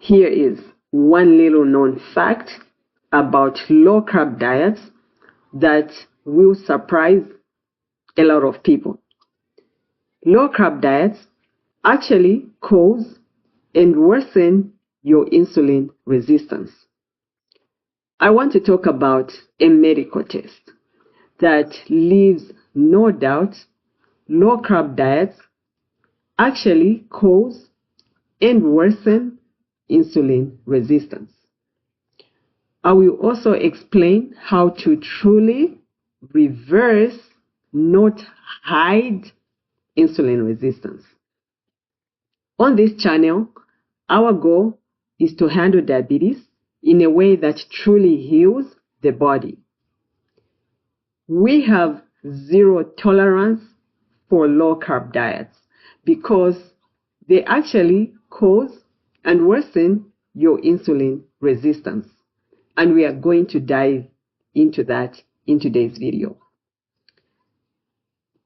Here is one little known fact about low-carb diets that will surprise a lot of people. Low-carb diets actually cause and worsen your insulin resistance. I want to talk about a medical test that leaves no doubt low-carb diets actually cause and worsen insulin resistance. I will also explain how to truly reverse, not hide, insulin resistance. On this channel, our goal is to handle diabetes in a way that truly heals the body. We have zero tolerance for low-carb diets because they actually cause and worsen your insulin resistance. And we are going to dive into that in today's video.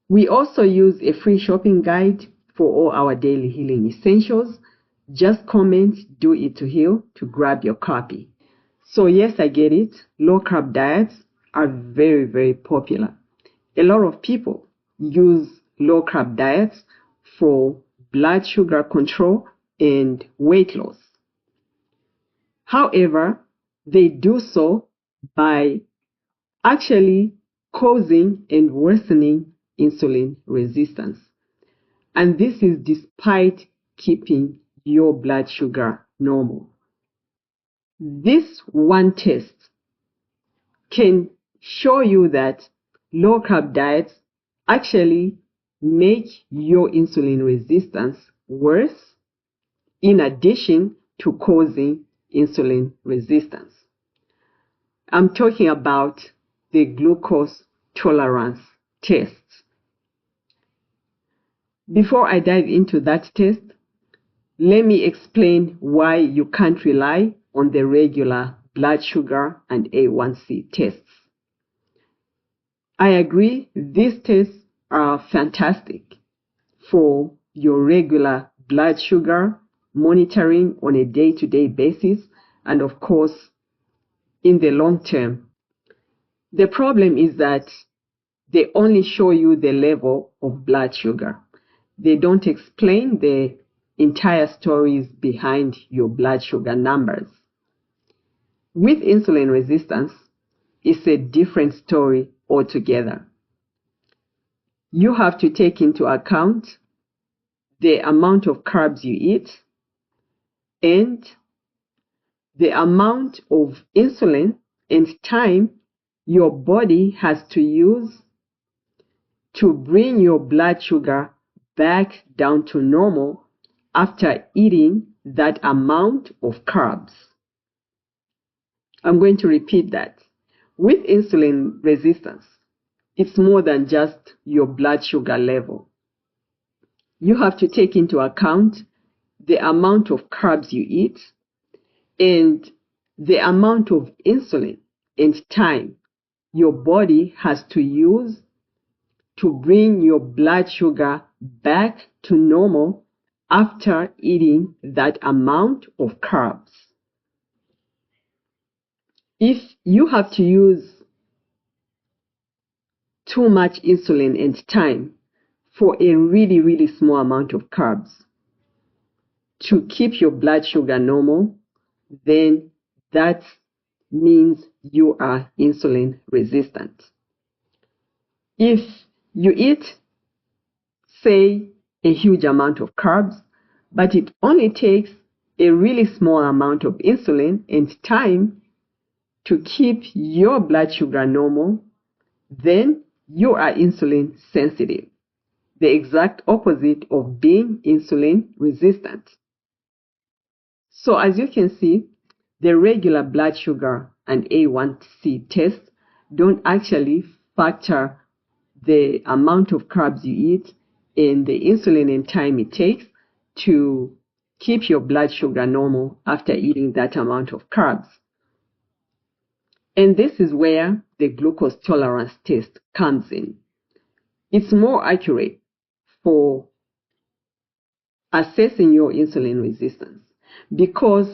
We also use a free shopping guide for all our daily healing essentials. Just comment "Do It to Heal" to grab your copy. So yes, I get it. Low-carb diets are very, very popular. A lot of people use low-carb diets for blood sugar control and weight loss. However, they do so by actually causing and worsening insulin resistance. And this is despite keeping your blood sugar normal. This one test can show you that low-carb diets actually make your insulin resistance worse, in addition to causing insulin resistance. I'm talking about the glucose tolerance test. Before I dive into that test, let me explain why you can't rely on the regular blood sugar and A1C tests. I agree, these tests are fantastic for your regular blood sugar monitoring on a day-to-day basis, and of course, in the long term. The problem is that they only show you the level of blood sugar. They don't explain the entire stories behind your blood sugar numbers. With insulin resistance, it's a different story altogether. You have to take into account the amount of carbs you eat and the amount of insulin and time your body has to use to bring your blood sugar back down to normal after eating that amount of carbs. I'm going to repeat that. With insulin resistance, it's more than just your blood sugar level. You have to take into account the amount of carbs you eat and the amount of insulin and time your body has to use to bring your blood sugar back to normal after eating that amount of carbs. If you have to use too much insulin and time for a really, really small amount of carbs to keep your blood sugar normal, then that means you are insulin resistant. If you eat, say, a huge amount of carbs, but it only takes a really small amount of insulin and time to keep your blood sugar normal, then you are insulin sensitive, the exact opposite of being insulin resistant. So as you can see, the regular blood sugar and A1C tests don't actually factor the amount of carbs you eat and the insulin and time it takes to keep your blood sugar normal after eating that amount of carbs. And this is where the glucose tolerance test comes in. It's more accurate for assessing your insulin resistance because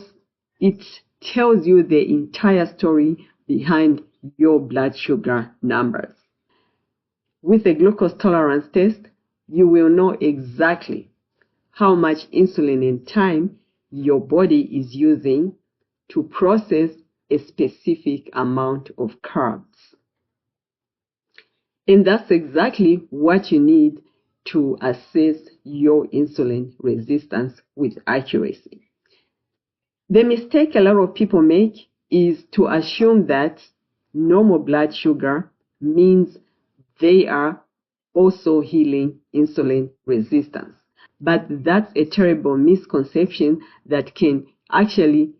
it tells you the entire story behind your blood sugar numbers. With a glucose tolerance test, you will know exactly how much insulin and time your body is using to process a specific amount of carbs. And that's exactly what you need to assess your insulin resistance with accuracy. The mistake a lot of people make is to assume that normal blood sugar means they are also healing insulin resistance. But that's a terrible misconception that can actually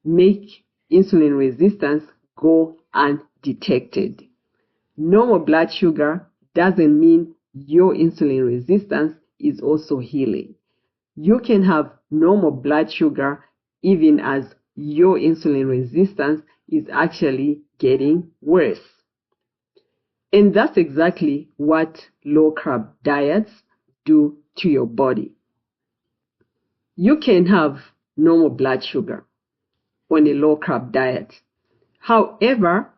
make insulin resistance go undetected. Normal blood sugar doesn't mean your insulin resistance is also healing. You can have normal blood sugar even as your insulin resistance is actually getting worse. And that's exactly what low-carb diets do to your body. You can have normal blood sugar on a low-carb diet. However,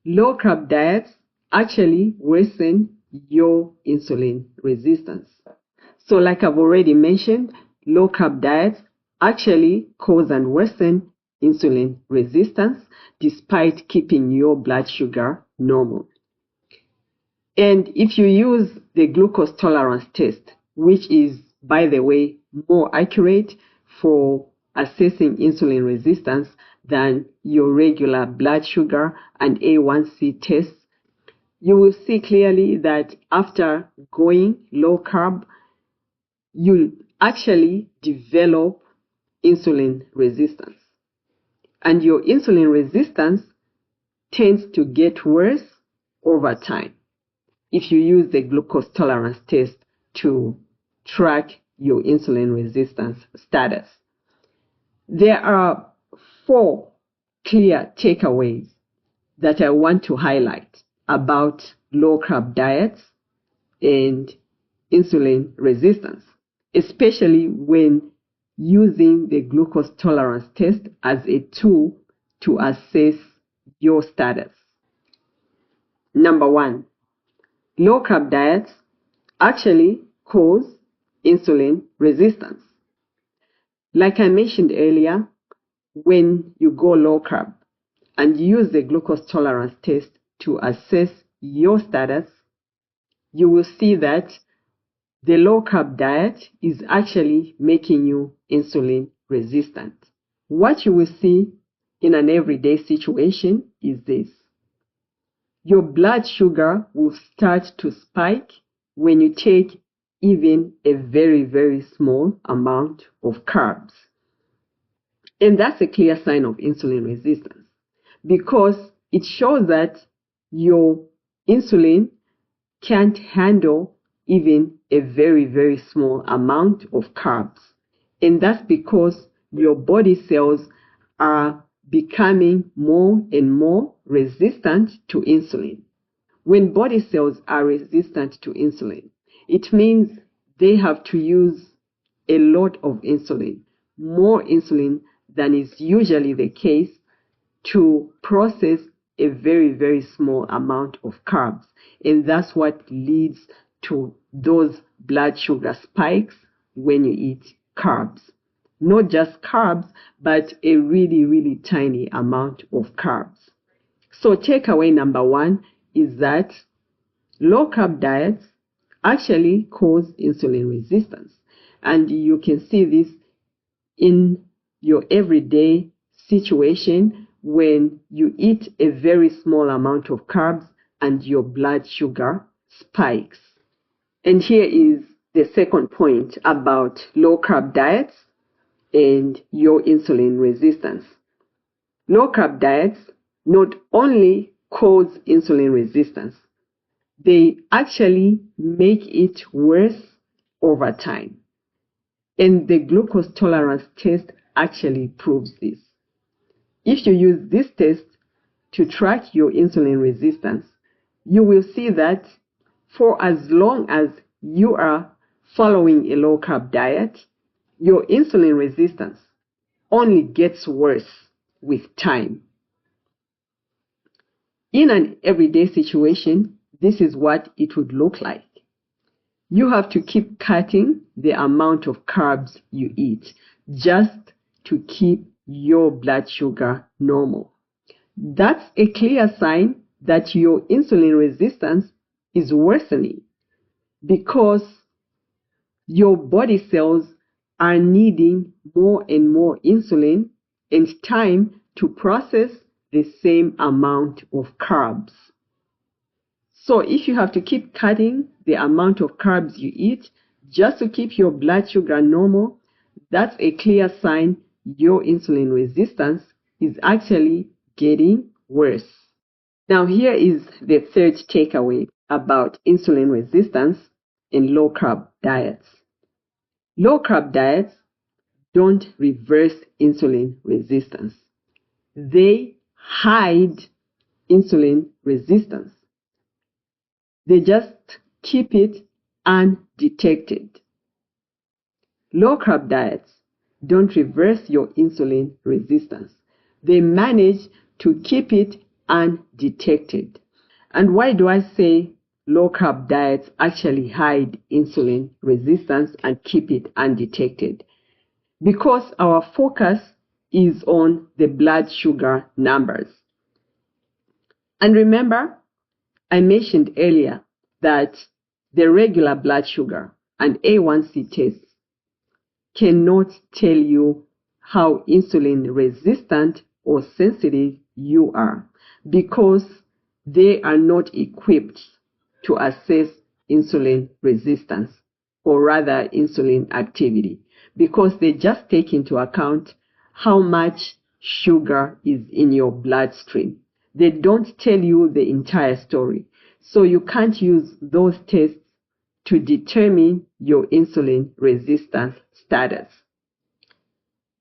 low-carb diets actually worsen your insulin resistance. So like I've already mentioned, low-carb diets actually cause and worsen insulin resistance despite keeping your blood sugar normal. And if you use the glucose tolerance test, which is, by the way, more accurate for assessing insulin resistance than your regular blood sugar and A1C tests, you will see clearly that after going low carb, you actually develop insulin resistance. And your insulin resistance tends to get worse over time if you use the glucose tolerance test to track your insulin resistance status. There are 4 clear takeaways that I want to highlight about low-carb diets and insulin resistance, especially when using the glucose tolerance test as a tool to assess your status. Number 1, low-carb diets actually cause insulin resistance. Like I mentioned earlier, when you go low-carb and use the glucose tolerance test to assess your status, you will see that the low-carb diet is actually making you insulin resistant. What you will see in an everyday situation is this. Your blood sugar will start to spike when you take even a very, very small amount of carbs. And that's a clear sign of insulin resistance because it shows that your insulin can't handle even a very, very small amount of carbs. And that's because your body cells are becoming more and more resistant to insulin. When body cells are resistant to insulin, it means they have to use a lot of insulin, more insulin than is usually the case, to process a very, very small amount of carbs. And that's what leads to those blood sugar spikes when you eat carbs. Not just carbs, but a really, really tiny amount of carbs. So takeaway number 1 is that low-carb diets actually cause insulin resistance. And you can see this in your everyday situation when you eat a very small amount of carbs and your blood sugar spikes. And here is the second point about low-carb diets and your insulin resistance. Low-carb diets not only cause insulin resistance, they actually make it worse over time. And the glucose tolerance test actually proves this. If you use this test to track your insulin resistance, you will see that for as long as you are following a low-carb diet, your insulin resistance only gets worse with time. In an everyday situation, this is what it would look like. You have to keep cutting the amount of carbs you eat just to keep your blood sugar normal. That's a clear sign that your insulin resistance is worsening because your body cells are needing more and more insulin and time to process the same amount of carbs. So if you have to keep cutting the amount of carbs you eat just to keep your blood sugar normal, that's a clear sign your insulin resistance is actually getting worse. Now here is the third takeaway about insulin resistance in low-carb diets. Low-carb diets don't reverse insulin resistance. They hide insulin resistance. They just keep it undetected. Low-carb diets don't reverse your insulin resistance. They manage to keep it undetected. And why do I say low-carb diets actually hide insulin resistance and keep it undetected? Because our focus is on the blood sugar numbers. And remember, I mentioned earlier that the regular blood sugar and A1C tests cannot tell you how insulin resistant or sensitive you are because they are not equipped to assess insulin resistance or rather insulin activity because they just take into account how much sugar is in your bloodstream. They don't tell you the entire story. So you can't use those tests to determine your insulin resistance status.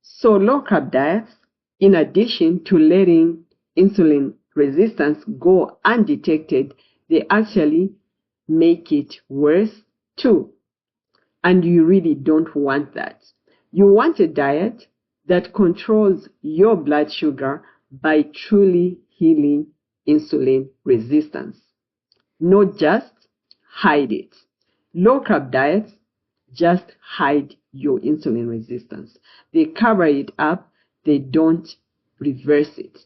So low-carb diets, in addition to letting insulin resistance go undetected, they actually make it worse too. And you really don't want that. You want a diet that controls your blood sugar by truly healing insulin resistance, not just hide it. Low-carb diets just hide your insulin resistance. They cover it up, they don't reverse it.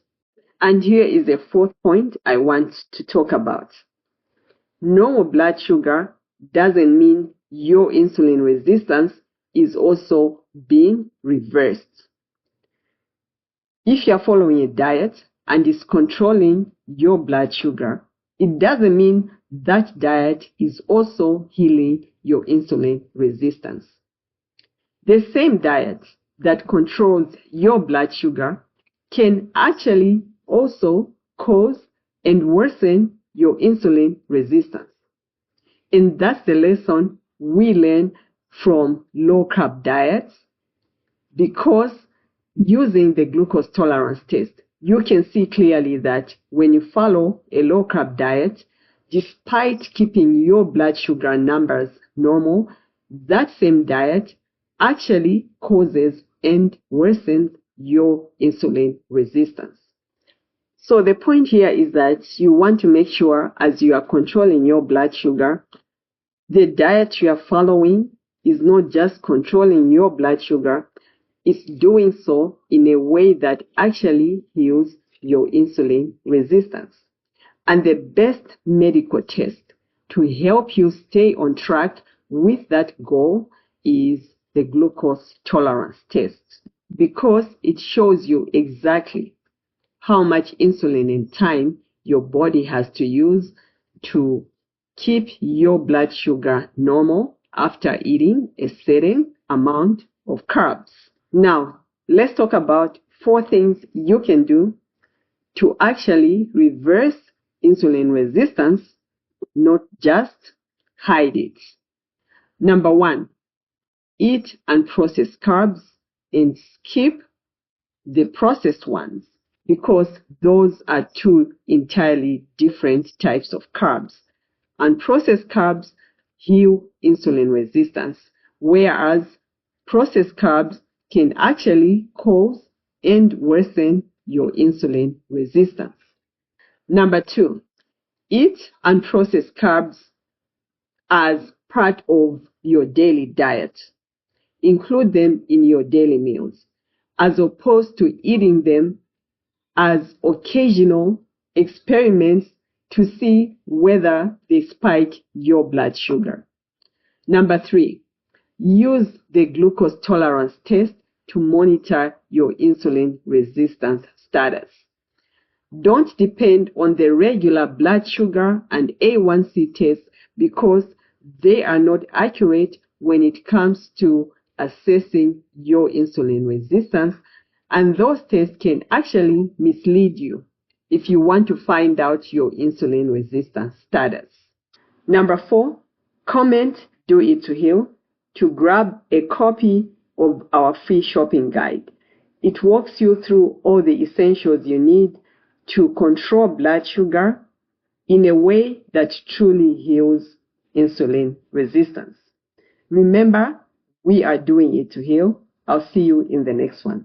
And here is the fourth point I want to talk about. Normal blood sugar doesn't mean your insulin resistance is also being reversed. If you're following a diet and is controlling your blood sugar, it doesn't mean that diet is also healing your insulin resistance. The same diet that controls your blood sugar can actually also cause and worsen your insulin resistance. And that's the lesson we learn from low-carb diets because using the glucose tolerance test, you can see clearly that when you follow a low-carb diet, despite keeping your blood sugar numbers normal, that same diet actually causes and worsens your insulin resistance. So the point here is that you want to make sure as you are controlling your blood sugar, the diet you are following is not just controlling your blood sugar, it's doing so in a way that actually heals your insulin resistance. And the best medical test to help you stay on track with that goal is the glucose tolerance test because it shows you exactly how much insulin and time your body has to use to keep your blood sugar normal after eating a certain amount of carbs. Now, let's talk about 4 things you can do to actually reverse insulin resistance, not just hide it. Number 1, eat unprocessed carbs and skip the processed ones because those are 2 entirely different types of carbs. Unprocessed carbs heal insulin resistance, whereas processed carbs can actually cause and worsen your insulin resistance. Number 2, eat unprocessed carbs as part of your daily diet. Include them in your daily meals, as opposed to eating them as occasional experiments to see whether they spike your blood sugar. Number 3, use the glucose tolerance test to monitor your insulin resistance status. Don't depend on the regular blood sugar and A1C tests because they are not accurate when it comes to assessing your insulin resistance, and those tests can actually mislead you if you want to find out your insulin resistance status. Number 4, comment Do It to Heal to grab a copy of our free shopping guide. It walks you through all the essentials you need to control blood sugar in a way that truly heals insulin resistance. Remember, we are doing it to heal. I'll see you in the next one.